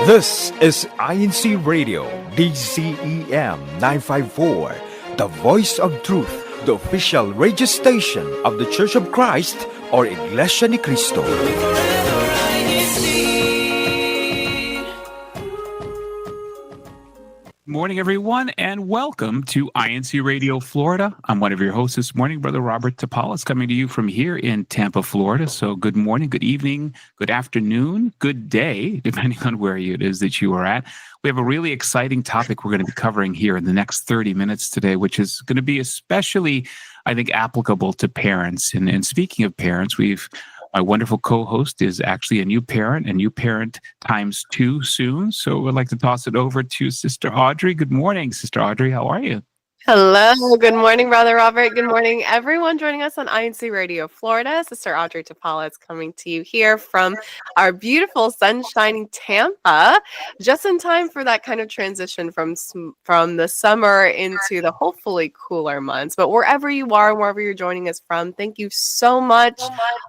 This is INCRadio, DCEM 954, the voice of truth, the official radio station of the Church of Christ or Iglesianicristo. Morning, everyone, and welcome to INC Radio Florida. I'm one of your hosts this morning, Brother Robert Tapalas, coming to you from here in Tampa, Florida. So good morning, good evening, good afternoon, good day, depending on where it is that you are at. We have a really exciting topic we're going to be covering here in the next 30 minutes today, which is going to be especially, I think, applicable to parents. And speaking of parents, my wonderful co-host is actually a new parent times two soon. So I'd like to toss it over to Sister Audrey. Good morning, Sister Audrey. How are you? Hello. Good morning, Brother Robert. Good morning, everyone joining us on INC Radio Florida. Sister Audrey Tapala is coming to you here from our beautiful sunshining Tampa, just in time for that kind of transition from the summer into the hopefully cooler months. But wherever you are, wherever you're joining us from, thank you so much.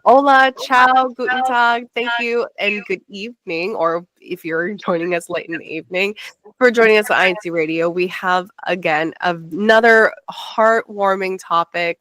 Hola, ciao, guten tag, thank you, and good evening, or if you're joining us late in the evening, for joining us at INC Radio. We have, again, another heartwarming topic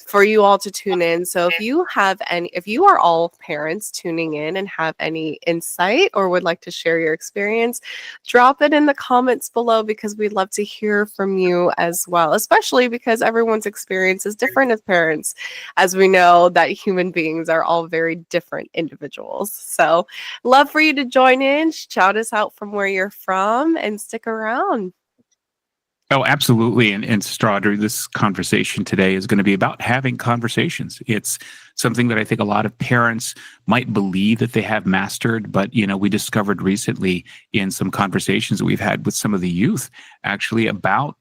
for you all to tune in. So if you are all parents tuning in and have any insight or would like to share your experience, drop it in the comments below, because we'd love to hear from you as well, especially because everyone's experience is different as parents, as we know that human beings are all very different individuals. So love for you to join in, shout us out from where you're from, and stick around. Oh, absolutely. And Sister Audrey, this conversation today is going to be about having conversations. It's something that I think a lot of parents might believe that they have mastered, but, we discovered recently in some conversations that we've had with some of the youth, actually, about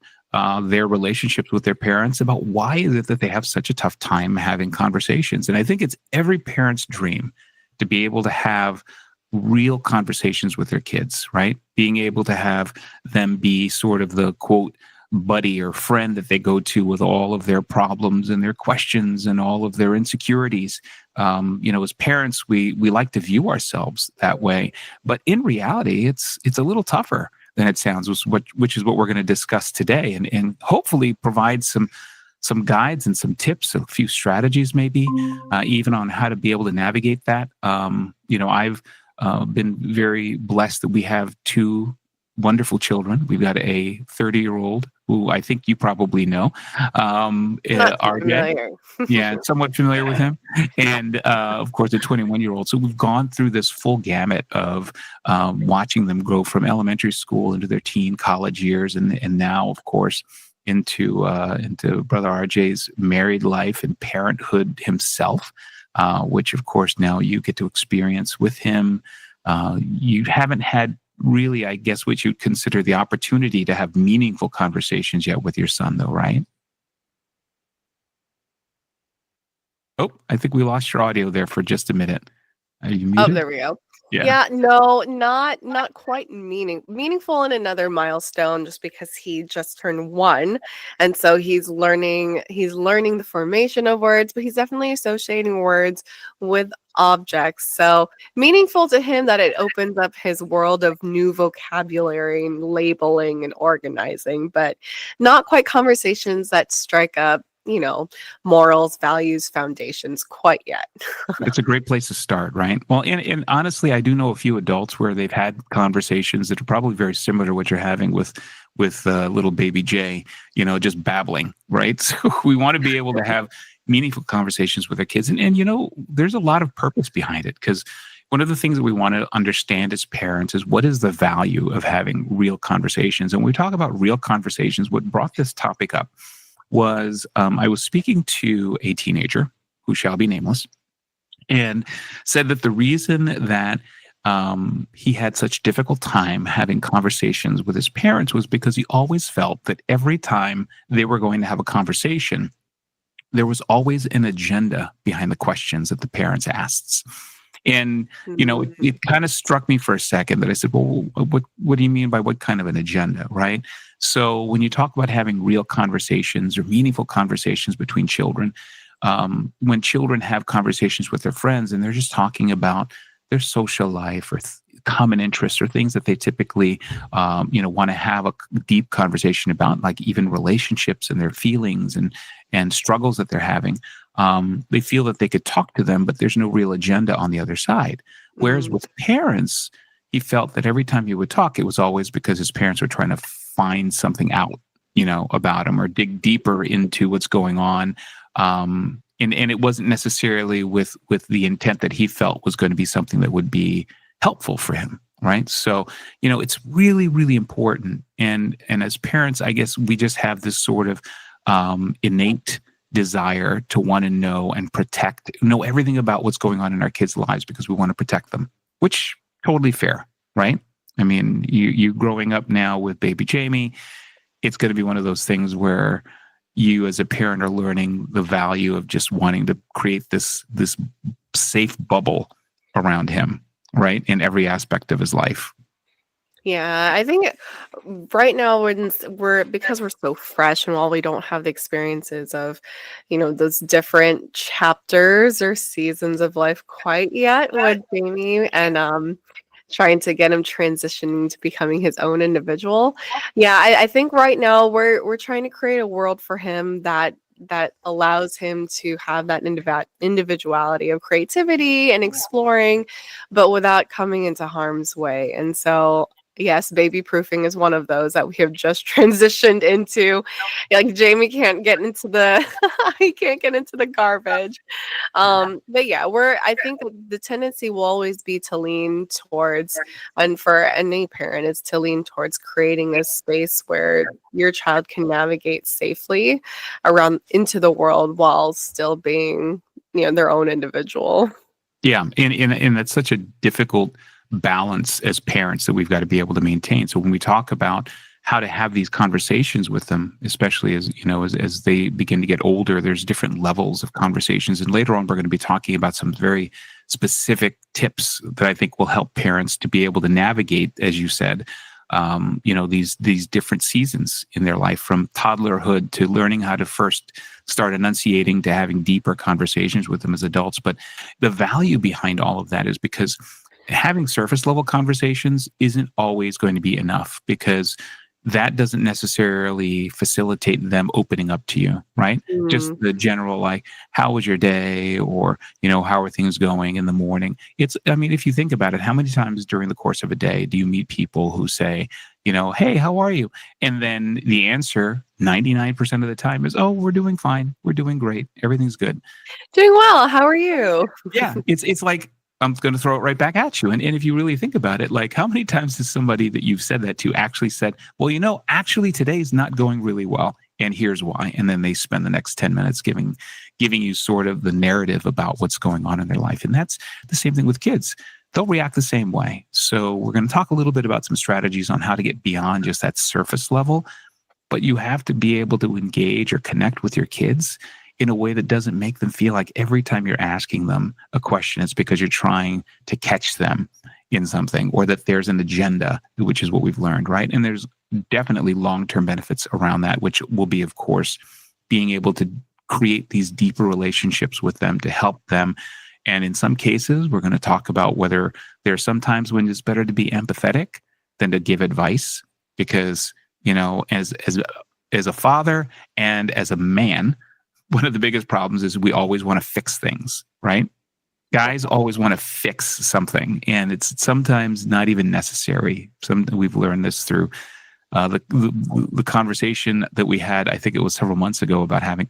their relationships with their parents, about why is it that they have such a tough time having conversations. And I think it's every parent's dream to be able to have real conversations with their kids, right? Being able to have them be sort of the, quote, buddy or friend that they go to with all of their problems and their questions and all of their insecurities. As parents, we like to view ourselves that way, but in reality, it's a little tougher than it sounds, which is what we're going to discuss today, and hopefully provide some guides and some tips, a few strategies maybe, even on how to be able to navigate that. I've been very blessed that we have two wonderful children. We've got a 30-year-old who I think you probably know. Familiar. Yeah, somewhat familiar with him. And of course, a 21-year-old. So we've gone through this full gamut of watching them grow from elementary school into their teen, college years, and now, of course, into Brother RJ's married life and parenthood himself. Which, of course, now you get to experience with him. You haven't had really, I guess, what you'd consider the opportunity to have meaningful conversations yet with your son, though, right? Oh, I think we lost your audio there for just a minute. Are you muted? Oh, there we go. Yeah. Yeah, no, not quite meaningful in another milestone, just because he just turned 1, and so he's learning the formation of words, but he's definitely associating words with objects. So meaningful to him that it opens up his world of new vocabulary and labeling and organizing, but not quite conversations that strike up morals, values, foundations quite yet. It's a great place to start, right? Well, and honestly, I do know a few adults where they've had conversations that are probably very similar to what you're having with little baby Jay, just babbling, right? So we want to be able to have meaningful conversations with our kids. And there's a lot of purpose behind it, because one of the things that we want to understand as parents is what is the value of having real conversations. And when we talk about real conversations, what brought this topic up was I was speaking to a teenager who shall be nameless, and said that the reason that he had such difficult time having conversations with his parents was because he always felt that every time they were going to have a conversation, there was always an agenda behind the questions that the parents asked. And, it kind of struck me for a second that I said, well, what do you mean by what kind of an agenda, right? So when you talk about having real conversations or meaningful conversations between children, when children have conversations with their friends and they're just talking about their social life or common interests or things that they typically, want to have a deep conversation about, like even relationships and their feelings and struggles that they're having. They feel that they could talk to them, but there's no real agenda on the other side. Whereas with parents, he felt that every time he would talk, it was always because his parents were trying to find something out, about him or dig deeper into what's going on. And it wasn't necessarily with the intent that he felt was going to be something that would be helpful for him, right? So, it's really, really important. And as parents, I guess we just have this sort of innate desire to want to know and know everything about what's going on in our kids' lives because we want to protect them, which totally fair, right? I mean, you growing up now with baby Jamie, it's going to be one of those things where you as a parent are learning the value of just wanting to create this safe bubble around him, right? In every aspect of his life. Yeah, I think right now we're because we're so fresh and while we don't have the experiences of, those different chapters or seasons of life quite yet with Jamie and trying to get him transitioning to becoming his own individual. Yeah, I think right now we're trying to create a world for him that allows him to have that individuality of creativity and exploring, but without coming into harm's way. And so, yes, baby proofing is one of those that we have just transitioned into. Like Jamie can't get into he can't get into the garbage. But yeah, I think the tendency will always be to lean towards, and for any parent is to lean towards creating a space where your child can navigate safely around into the world while still being, their own individual. Yeah. And that's such a difficult balance as parents that we've got to be able to maintain. So when we talk about how to have these conversations with them, especially as they begin to get older, there's different levels of conversations. And later on, we're going to be talking about some very specific tips that I think will help parents to be able to navigate, as you said, these different seasons in their life, from toddlerhood to learning how to first start enunciating to having deeper conversations with them as adults. But the value behind all of that is because having surface level conversations isn't always going to be enough, because that doesn't necessarily facilitate them opening up to you, right? Just the general, like, how was your day? Or, how are things going in the morning? If you think about it, how many times during the course of a day do you meet people who say, hey, how are you? And then the answer 99% of the time is, oh, we're doing fine. We're doing great. Everything's good. Doing well. How are you? Yeah. It's like, I'm going to throw it right back at you. And if you really think about it, like, how many times has somebody that you've said that to actually said, well, actually today's not going really well, and here's why. And then they spend the next 10 minutes giving you sort of the narrative about what's going on in their life. And that's the same thing with kids. They'll react the same way. So we're going to talk a little bit about some strategies on how to get beyond just that surface level. But you have to be able to engage or connect with your kids in a way that doesn't make them feel like every time you're asking them a question, it's because you're trying to catch them in something, or that there's an agenda, which is what we've learned, right? And there's definitely long-term benefits around that, which will be, of course, being able to create these deeper relationships with them to help them. And in some cases, we're going to talk about whether there are some times when it's better to be empathetic than to give advice, because, as a father and as a man, one of the biggest problems is we always want to fix things, right? Guys always want to fix something, and it's sometimes not even necessary. We've learned this through the conversation that we had, I think it was several months ago, about having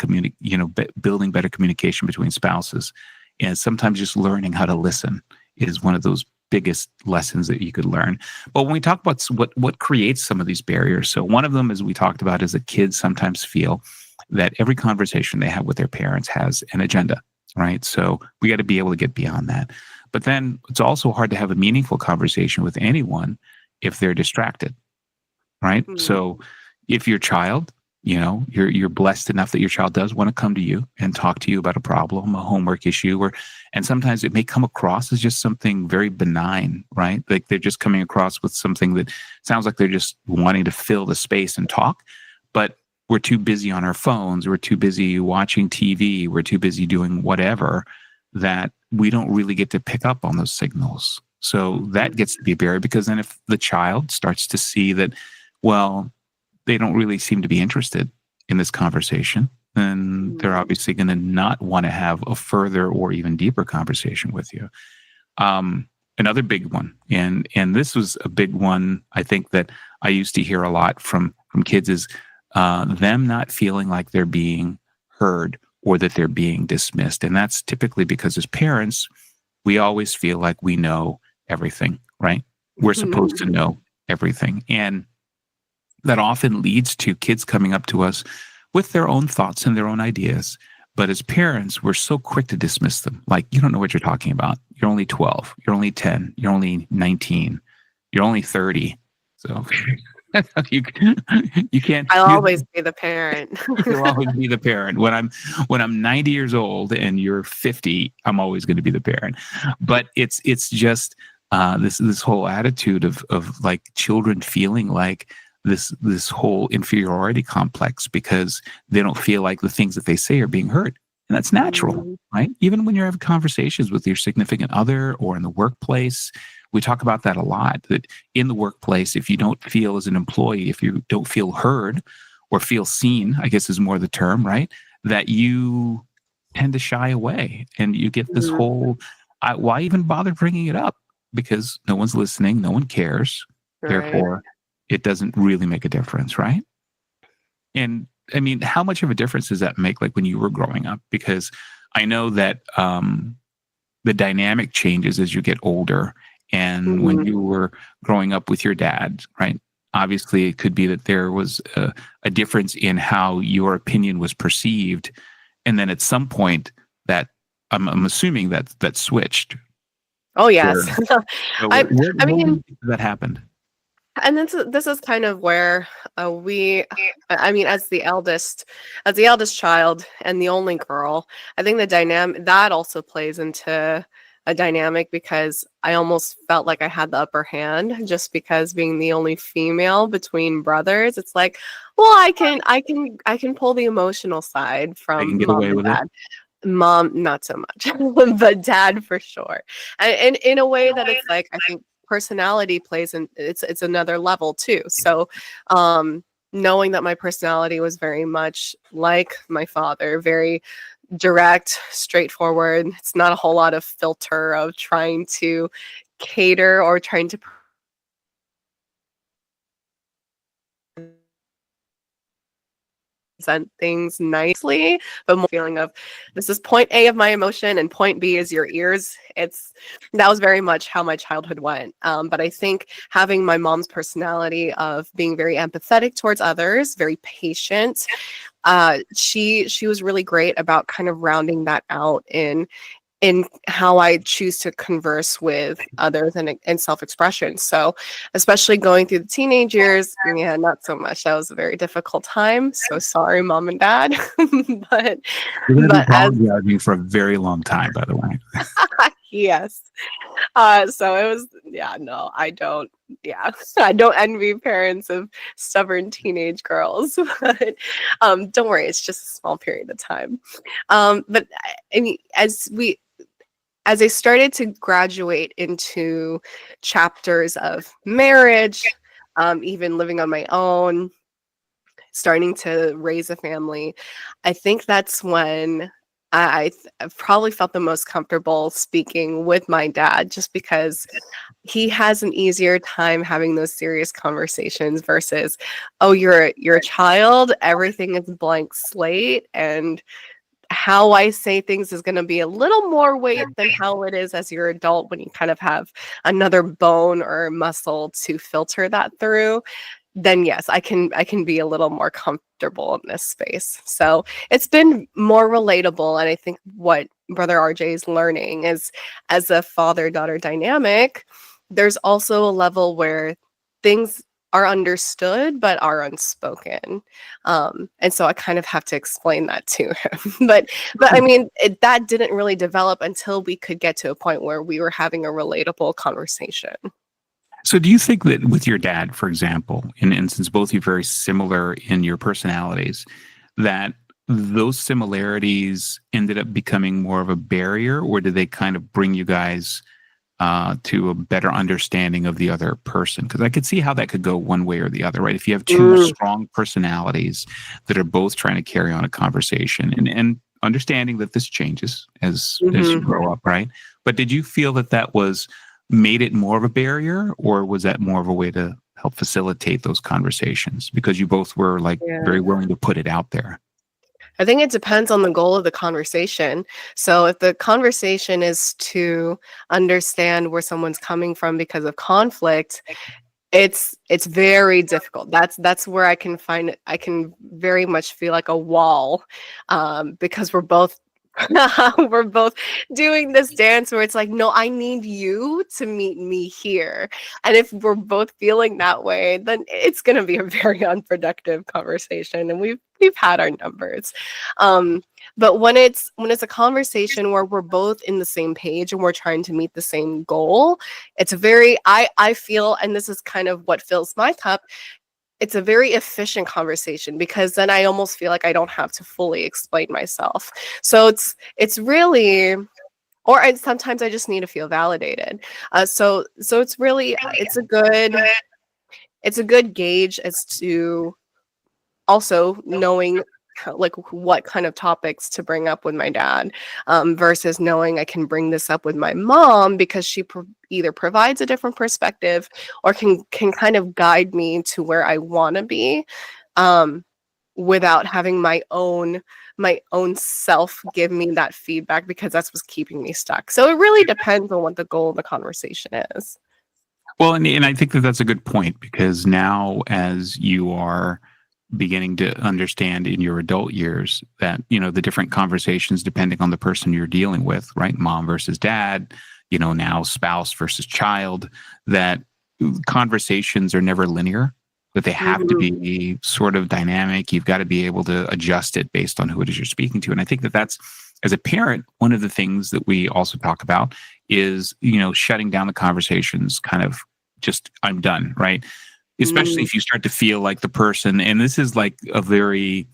building better communication between spouses. And sometimes just learning how to listen is one of those biggest lessons that you could learn. But when we talk about what creates some of these barriers, so one of them, as we talked about, is that kids sometimes feel that every conversation they have with their parents has an agenda, right? So we got to be able to get beyond that. But then it's also hard to have a meaningful conversation with anyone if they're distracted, right? Mm-hmm. So if your child, you're blessed enough that your child does want to come to you and talk to you about a problem, a homework issue, and sometimes it may come across as just something very benign, right? Like they're just coming across with something that sounds like they're just wanting to fill the space and talk, but we're too busy on our phones, we're too busy watching TV, we're too busy doing whatever, that we don't really get to pick up on those signals. So that gets to be a barrier, because then if the child starts to see that, well, they don't really seem to be interested in this conversation, then they're obviously going to not want to have a further or even deeper conversation with you. Another big one, and this was a big one, I think, that I used to hear a lot from kids, is them not feeling like they're being heard or that they're being dismissed. And that's typically because as parents, we always feel like we know everything, right? We're supposed to know everything. And that often leads to kids coming up to us with their own thoughts and their own ideas. But as parents, we're so quick to dismiss them. Like, you don't know what you're talking about. You're only 12. You're only 10. You're only 19. You're only 30. So you can't. I'll always be the parent. You'll always be the parent. When I'm 90 years old and you're 50, I'm always going to be the parent. But it's just this whole attitude of like children feeling like this whole inferiority complex because they don't feel like the things that they say are being heard. And that's natural, right? Even when you're having conversations with your significant other or in the workplace, we talk about that a lot, that in the workplace, if you don't feel as an employee, if you don't feel heard or feel seen, I guess is more the term, right? That you tend to shy away and you get this whole, why even bother bringing it up? Because no one's listening, no one cares. Right. Therefore, it doesn't really make a difference, right? And I mean, how much of a difference does that make, like when you were growing up? Because I know that the dynamic changes as you get older. And when you were growing up with your dad, right? Obviously, it could be that there was a difference in how your opinion was perceived. And then at some point that I'm assuming that switched. Oh, yes. I mean, that happened. And this is kind of where I mean, as the eldest child and the only girl, I think the dynamic that also plays into a dynamic because I almost felt like I had the upper hand just because being the only female between brothers, it's like, well, I can pull the emotional side from mom and dad. Mom, not so much, but dad for sure. And in a way that it's like, I think personality plays in, it's another level too. So, knowing that my personality was very much like my father, very direct, straightforward. It's not a whole lot of filter of trying to cater or trying to present things nicely, but more feeling of this is point A of my emotion and point B is your ears. That was very much how my childhood went. But I think having my mom's personality of being very empathetic towards others, very patient, she was really great about kind of rounding that out in how I choose to converse with others and self-expression. So especially going through the teenage years, yeah, not so much. That was a very difficult time. So sorry, mom and dad. but apologizing for a very long time, by the way. Yes. So it was, I don't envy parents of stubborn teenage girls, but don't worry, it's just a small period of time. But I mean, as I started to graduate into chapters of marriage, even living on my own, starting to raise a family, I think that's when I probably felt the most comfortable speaking with my dad, just because he has an easier time having those serious conversations versus, oh, you're a child, everything is blank slate, and how I say things is going to be a little more weight than how it is as your adult when you kind of have another bone or muscle to filter that through. Then yes, I can be a little more comfortable in this space. So it's been more relatable. And I think what Brother RJ is learning is, as a father-daughter dynamic, there's also a level where things are understood but are unspoken, and so I kind of have to explain that to him. but I mean, that didn't really develop until we could get to a point where we were having a relatable conversation. So do you think that with your dad, for example, and since both of you are very similar in your personalities, that those similarities ended up becoming more of a barrier, or did they kind of bring you guys to a better understanding of the other person. Because I could see how that could go one way or the other, right? If you have two strong personalities that are both trying to carry on a conversation, and understanding that this changes as you grow up, right? But did you feel that was made it more of a barrier, or was that more of a way to help facilitate those conversations because you both were very willing to put it out there? I think it depends on the goal of the conversation. So if the conversation is to understand where someone's coming from because of conflict, it's very difficult. That's where I can very much feel like a wall, because we're both we're both doing this dance where it's like, no, I need you to meet me here. And if we're both feeling that way, then it's going to be a very unproductive conversation. And we've had our numbers. But when it's a conversation where we're both in the same page and we're trying to meet the same goal, it's a very, I feel, and this is kind of what fills my cup, it's a very efficient conversation because then I almost feel like I don't have to fully explain myself. So it's really, or sometimes I just need to feel validated. So it's really, it's a good gauge as to also knowing like what kind of topics to bring up with my dad, versus knowing I can bring this up with my mom because she either provides a different perspective or can kind of guide me to where I want to be, without having my own self give me that feedback, because that's what's keeping me stuck. So it really depends on what the goal of the conversation is. Well, and I think that's a good point, because now as you are beginning to understand in your adult years that, the different conversations depending on the person you're dealing with, right? Mom versus dad, now spouse versus child, that conversations are never linear, that they have to be sort of dynamic. You've got to be able to adjust it based on who it is you're speaking to. And I think that's, as a parent, one of the things that we also talk about is, shutting down the conversations, kind of just, I'm done, right? Especially if you start to feel like the person, and this is like a very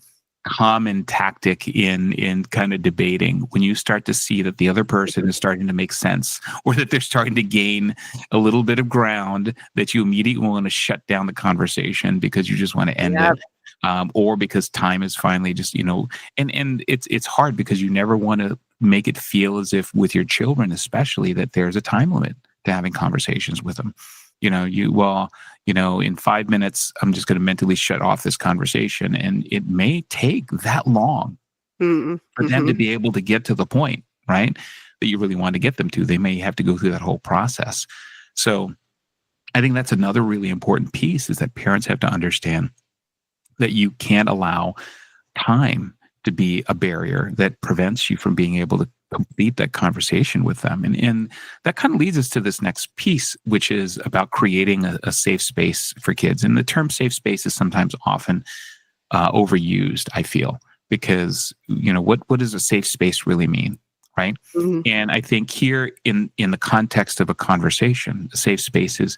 common tactic in kind of debating, when you start to see that the other person is starting to make sense, or that they're starting to gain a little bit of ground, that you immediately want to shut down the conversation because you just want to end it. Or because time is finally just, and it's hard because you never want to make it feel as if, with your children especially, that there's a time limit to having conversations with them. In 5 minutes, I'm just going to mentally shut off this conversation. And it may take that long for them to be able to get to the point, right, that you really want to get them to. They may have to go through that whole process. So I think that's another really important piece, is that parents have to understand that you can't allow time to be a barrier that prevents you from being able to complete that conversation with them. And that kind of leads us to this next piece, which is about creating a safe space for kids. And the term safe space is sometimes often overused, I feel, because, what does a safe space really mean, right? And I think here in the context of a conversation, a safe space is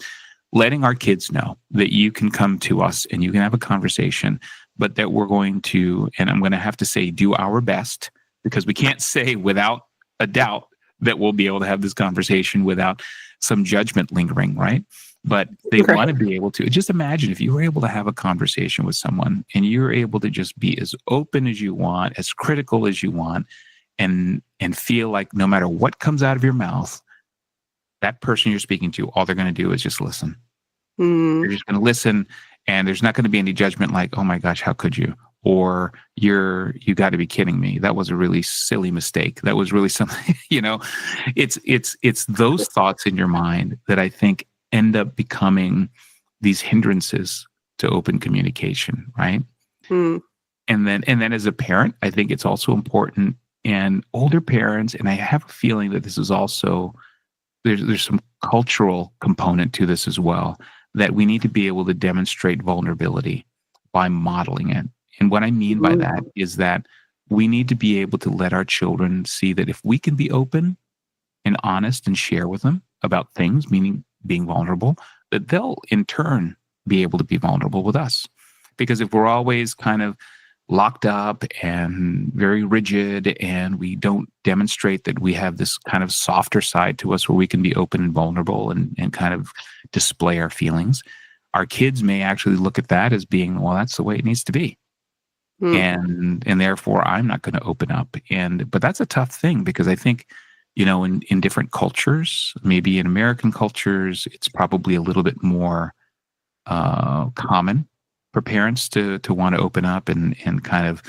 letting our kids know that you can come to us and you can have a conversation, but that we're going to, and I'm going to have to say, do our best, because we can't say without a doubt that we'll be able to have this conversation without some judgment lingering, right? But they want to be able to. Just imagine if you were able to have a conversation with someone and you're able to just be as open as you want, as critical as you want, and feel like no matter what comes out of your mouth, that person you're speaking to, all they're going to do is just listen. You're just going to listen, and there's not going to be any judgment like, oh my gosh, how could you? Or you got to be kidding me. That was a really silly mistake. That was really something, it's those thoughts in your mind that I think end up becoming these hindrances to open communication, right? And then as a parent, I think it's also important, and older parents, and I have a feeling that this is also, there's some cultural component to this as well, that we need to be able to demonstrate vulnerability by modeling it. And what I mean by that is that we need to be able to let our children see that if we can be open and honest and share with them about things, meaning being vulnerable, that they'll in turn be able to be vulnerable with us. Because if we're always kind of locked up and very rigid, and we don't demonstrate that we have this kind of softer side to us where we can be open and vulnerable and kind of display our feelings, our kids may actually look at that as being, well, that's the way it needs to be. And therefore I'm not going to open up. But that's a tough thing, because I think, in different cultures, maybe in American cultures, it's probably a little bit more common for parents to want to open up and kind of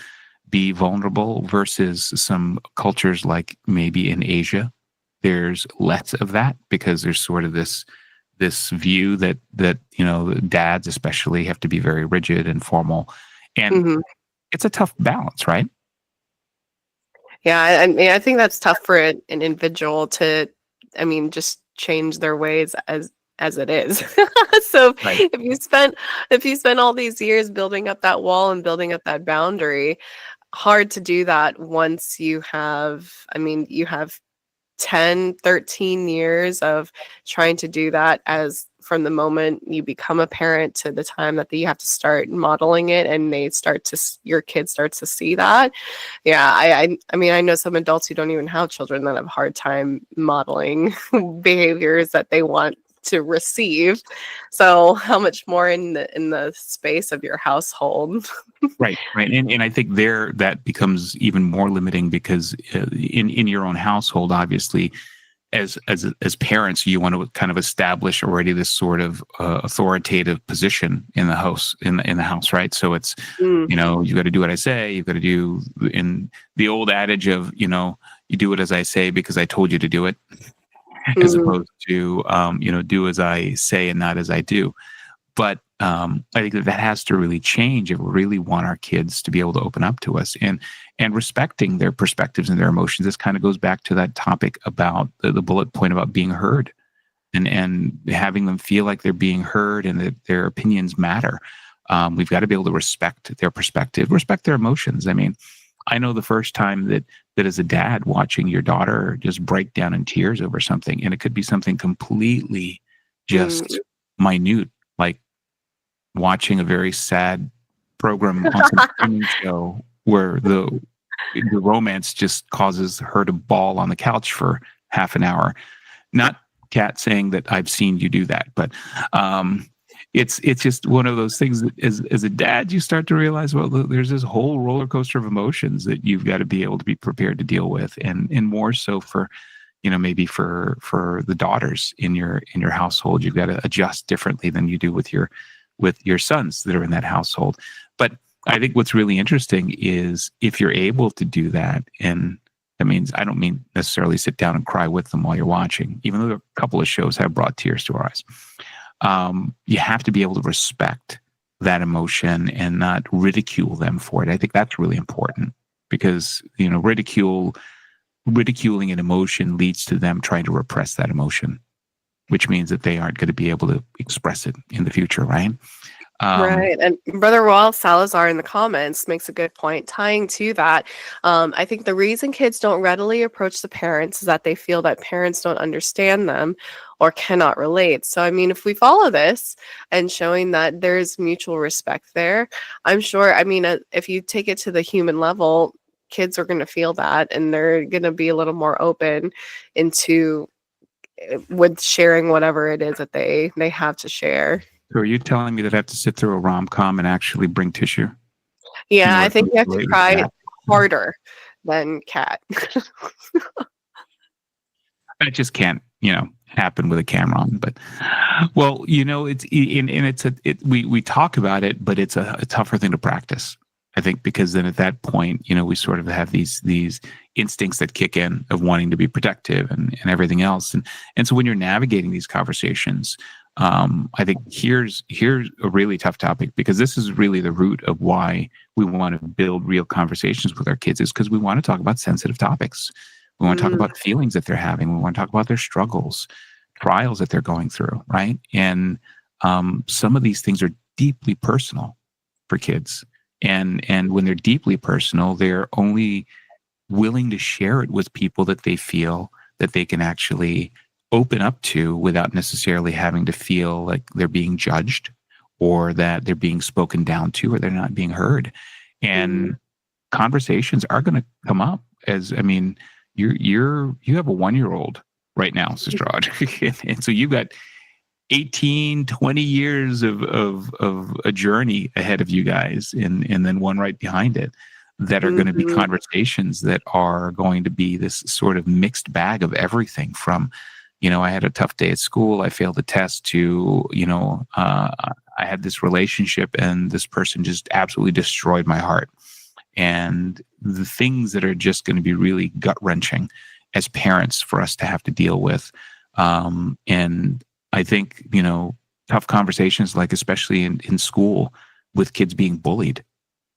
be vulnerable, versus some cultures like maybe in Asia, there's less of that, because there's sort of this view that dads especially have to be very rigid and formal, and it's a tough balance, right? Yeah, I mean, I think that's tough for an individual to, just change their ways as it is. So Right. if you spend all these years building up that wall and building up that boundary, hard to do that once you have 10, 13 years of trying to do that, as from the moment you become a parent to the time that you have to start modeling it, and your kids start to see that. Yeah, I know some adults who don't even have children that have a hard time modeling behaviors that they want to receive. So how much more in the space of your household? Right. And I think there that becomes even more limiting, because in your own household, obviously, as parents, you want to kind of establish already this sort of authoritative position in the house, in the house, right? So it's you got to do what I say. You've got to do, in the old adage of you do it as I say because I told you to do it, as opposed to do as I say and not as I do. But I think that has to really change if we really want our kids to be able to open up to us, and respecting their perspectives and their emotions. This kind of goes back to that topic about the bullet point about being heard, and having them feel like they're being heard and that their opinions matter. We've got to be able to respect their perspective, respect their emotions. I mean, I know the first time that as a dad, watching your daughter just break down in tears over something, and it could be something completely just minute, like watching a very sad program on some streaming show where the romance just causes her to bawl on the couch for half an hour. Not Kat saying that I've seen you do that, but it's just one of those things that as a dad, you start to realize, well, there's this whole roller coaster of emotions that you've got to be able to be prepared to deal with, and more so for maybe for the daughters in your household, you've got to adjust differently than you do with your sons that are in that household. But I think what's really interesting is if you're able to do that, and that means I don't mean necessarily sit down and cry with them while you're watching, even though a couple of shows have brought tears to our eyes. You have to be able to respect that emotion and not ridicule them for it. I think that's really important, because ridiculing an emotion leads to them trying to repress that emotion, which means that they aren't going to be able to express it in the future, right? Right. And Brother Raul Salazar in the comments makes a good point tying to that. I think the reason kids don't readily approach the parents is that they feel that parents don't understand them or cannot relate. So, if we follow this and showing that there's mutual respect there, I'm sure, if you take it to the human level, kids are going to feel that, and they're going to be a little more open with sharing whatever it is that they have to share. So are you telling me that I have to sit through a rom-com and actually bring tissue? Yeah, I think you have to cry harder than Kat. That just can't, happen with a camera on. But, well, we talk about it, but it's a tougher thing to practice, I think, because then at that point, we sort of have these instincts that kick in of wanting to be protective and everything else. And so when you're navigating these conversations, I think here's a really tough topic, because this is really the root of why we want to build real conversations with our kids, is because we want to talk about sensitive topics. We want to talk about feelings that they're having. We want to talk about their struggles, trials that they're going through, right? And some of these things are deeply personal for kids. And when they're deeply personal, they're only willing to share it with people that they feel that they can actually open up to without necessarily having to feel like they're being judged, or that they're being spoken down to, or they're not being heard. And conversations are going to come up you have a 1-year-old right now, Sister Audrey. And so you've got 18, 20 years of a journey ahead of you guys, and then one right behind it, that are going to be conversations that are going to be this sort of mixed bag of everything from, I had a tough day at school, I failed a test, to, I had this relationship and this person just absolutely destroyed my heart. And the things that are just going to be really gut-wrenching as parents for us to have to deal with. And I think, tough conversations, like especially in school with kids being bullied.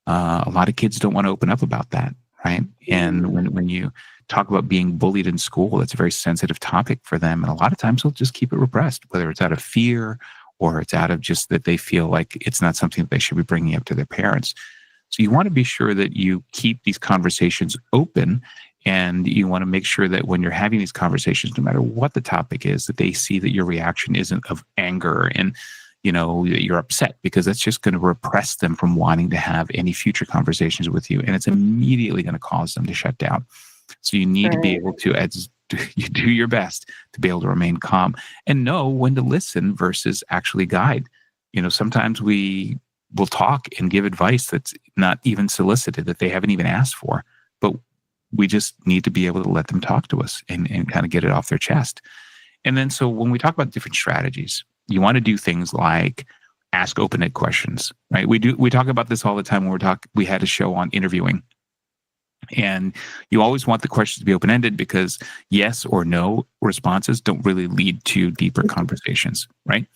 A lot of kids don't want to open up about that, right? And when you talk about being bullied in school, it's a very sensitive topic for them. And a lot of times they'll just keep it repressed, whether it's out of fear or it's out of just that they feel like it's not something that they should be bringing up to their parents. So you want to be sure that you keep these conversations open, and you want to make sure that when you're having these conversations, no matter what the topic is, that they see that your reaction isn't of anger and, that you're upset, because that's just going to repress them from wanting to have any future conversations with you. And it's immediately going to cause them to shut down. So you need to be able to, as you do your best, to be able to remain calm and know when to listen versus actually guide. Sometimes we will talk and give advice that's not even solicited, that they haven't even asked for, but we just need to be able to let them talk to us and kind of get it off their chest. And then, so when we talk about different strategies, you want to do things like ask open-ended questions, right? We talk about this all the time when we had a show on interviewing. And you always want the questions to be open-ended, because yes or no responses don't really lead to deeper conversations, right?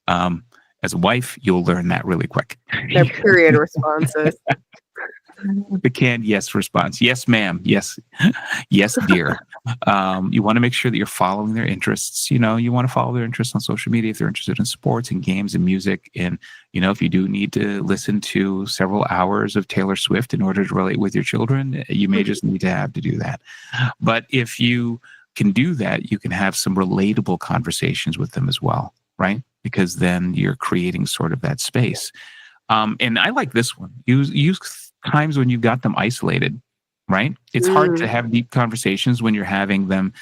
As a wife, you'll learn that really quick. They're period responses. The canned yes response. Yes, ma'am. Yes. Yes, dear. You want to make sure that you're following their interests. You want to follow their interests on social media if they're interested in sports and games and music. And, if you do need to listen to several hours of Taylor Swift in order to relate with your children, you may just need to do that. But if you can do that, you can have some relatable conversations with them as well, right? Because then you're creating sort of that space. And I like this one. Use times when you've got them isolated, right? It's hard to have deep conversations when you're having them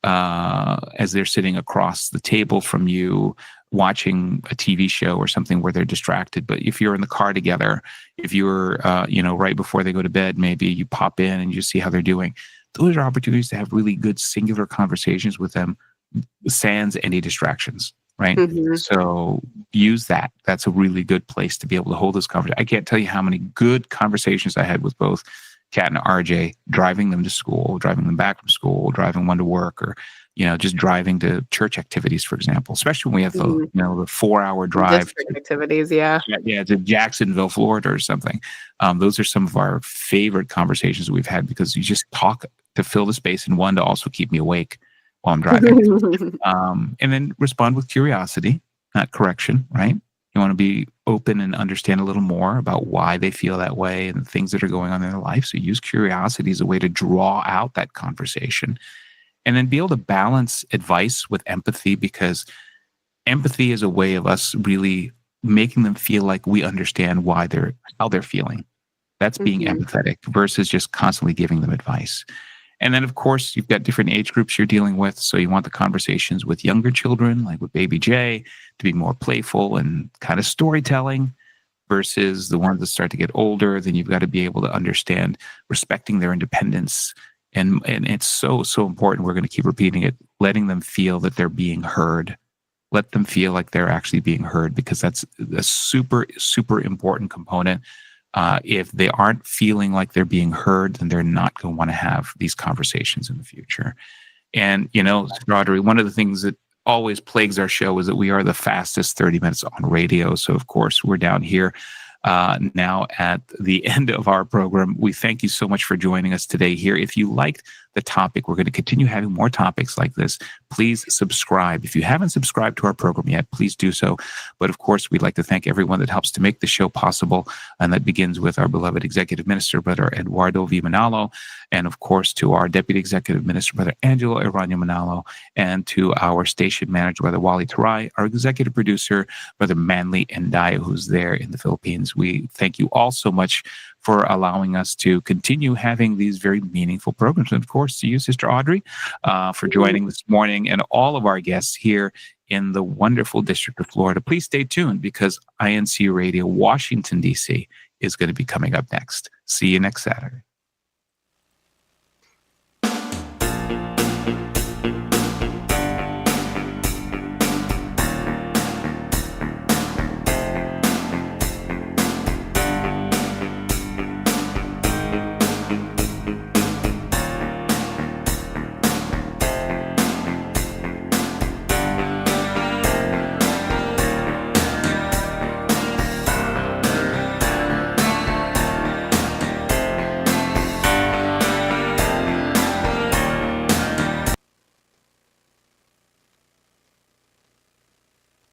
as they're sitting across the table from you, watching a TV show or something where they're distracted. But if you're in the car together, if you're, right before they go to bed, maybe you pop in and you see how they're doing. Those are opportunities to have really good singular conversations with them, sans any distractions. Right. So use that. That's a really good place to be able to hold this conversation. I can't tell you how many good conversations I had with both Kat and RJ, driving them to school, driving them back from school, driving one to work, or, just driving to church activities, for example, especially when we have the 4-hour drive. District activities. Yeah. Yeah. To Jacksonville, Florida or something. Those are some of our favorite conversations we've had, because you just talk to fill the space, and one, to also keep me awake while I'm driving. And then respond with curiosity, not correction, right? You want to be open and understand a little more about why they feel that way and the things that are going on in their life. So use curiosity as a way to draw out that conversation. And then be able to balance advice with empathy, because empathy is a way of us really making them feel like we understand how they're feeling. That's being empathetic versus just constantly giving them advice. And then, of course, you've got different age groups you're dealing with. So you want the conversations with younger children, like with baby Jay, to be more playful and kind of storytelling, versus the ones that start to get older. Then you've got to be able to understand respecting their independence. And it's so, so important. We're going to keep repeating it, letting them feel that they're being heard. Let them feel like they're actually being heard, because that's a super, super important component. If they aren't feeling like they're being heard, then they're not going to want to have these conversations in the future. And, Audrey, one of the things that always plagues our show is that we are the fastest 30 minutes on radio. So, of course, we're down here now at the end of our program. We thank you so much for joining us today here. If you liked the topic, we're going to continue having more topics like this. Please subscribe. If you haven't subscribed to our program yet, please do so. But of course, we'd like to thank everyone that helps to make the show possible. And that begins with our beloved Executive Minister, Brother Eduardo V. Manalo, and of course, to our Deputy Executive Minister, Brother Angelo Eranio Manalo, and to our station manager, Brother Wally Tarai, our executive producer, Brother Manly Ndaya, who's there in the Philippines. We thank you all so much for allowing us to continue having these very meaningful programs. And of course, to you, Sister Audrey, for joining this morning, and all of our guests here in the wonderful District of Florida. Please stay tuned, because INC Radio Washington, D.C. is going to be coming up next. See you next Saturday.